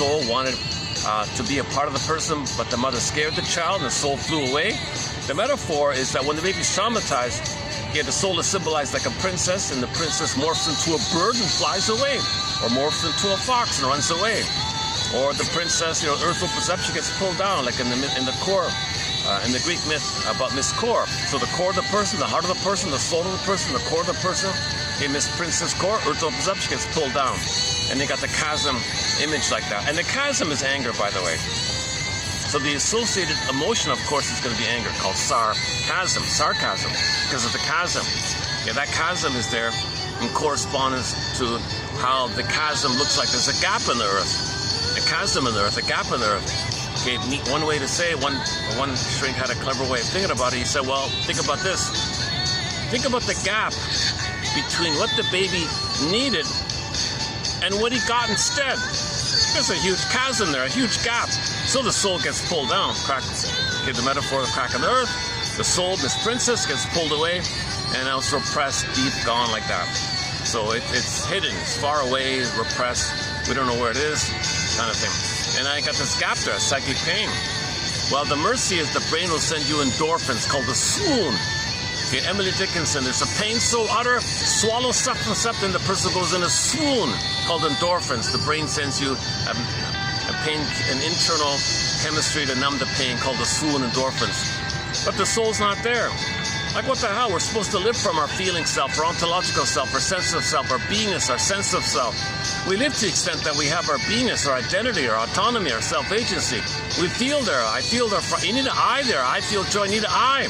soul wanted to be a part of the person, but the mother scared the child and the soul flew away. The metaphor is that when the baby's traumatized, the soul is symbolized like a princess, and the princess morphs into a bird and flies away, or morphs into a fox and runs away. Or the princess, earthly perception gets pulled down, like in the core, in the Greek myth about Miss Core. So the core of the person, the heart of the person, the soul of the person, the core of the person, Miss Princess Core, earthly perception gets pulled down. And they got the chasm image like that. And the chasm is anger, by the way. So the associated emotion, of course, is going to be anger, called sarcasm, because of the chasm. That chasm is there in correspondence to how the chasm looks like there's a gap in the earth. A chasm in the earth, a gap in the earth. Okay, one way to say it, one shrink had a clever way of thinking about it. He said, well, think about this. Think about the gap between what the baby needed and what he got instead. There's a huge chasm there, a huge gap. So the soul gets pulled down. The metaphor of cracking the earth. The soul, Miss Princess, gets pulled away, and now it's repressed, deep, gone like that. So it's hidden, it's far away, repressed. We don't know where it is, kind of thing. And I got this gap there, psychic pain. Well, the mercy is the brain will send you endorphins called the swoon. Okay, Emily Dickinson, there's a pain so utter, swallow something, and the person goes in a swoon called endorphins. The brain sends you a pain, an internal chemistry to numb the pain called the swoon endorphins. But the soul's not there. Like, what the hell? We're supposed to live from our feeling self, our ontological self, our sensitive self, our beingness, our sense of self. We live to the extent that we have our beingness, our identity, our autonomy, our self-agency. We feel there. I feel there. You need an I there. I feel joy. You need an I.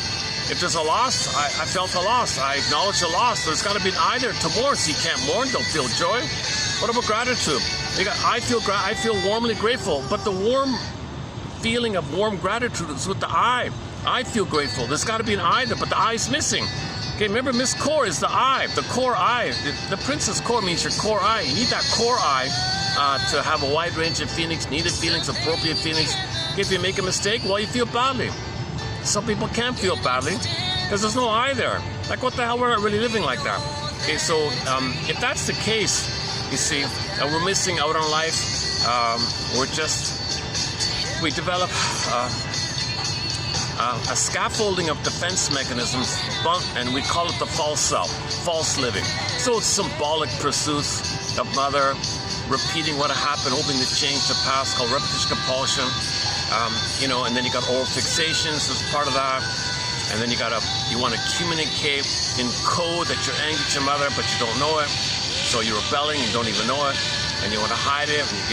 If there's a loss, I felt a loss. I acknowledge a loss. There's got to be an I there to mourn. So you can't mourn, don't feel joy. What about gratitude? I feel warmly grateful, but the warm feeling of warm gratitude is with the I. I feel grateful. There's got to be an I there, but the I is missing. Okay, remember, Miss Core is the I, the core I. The Princess Core means your core I. You need that core I to have a wide range of feelings, needed feelings, appropriate feelings. Okay, if you make a mistake, well, you feel badly. Some people can't feel badly because there's no I there. Like, what the hell? We're not really living like that. Okay, so if that's the case, you see, we're missing out on life. We develop a scaffolding of defense mechanisms, and we call it the false self, false living. So it's symbolic pursuits of mother, repeating what happened, hoping to change the past, called repetition compulsion. And then you got oral fixations as part of that. And then you want to communicate in code that you're angry at your mother, but you don't know it. So you're rebelling, you don't even know it, and you want to hide it. And you get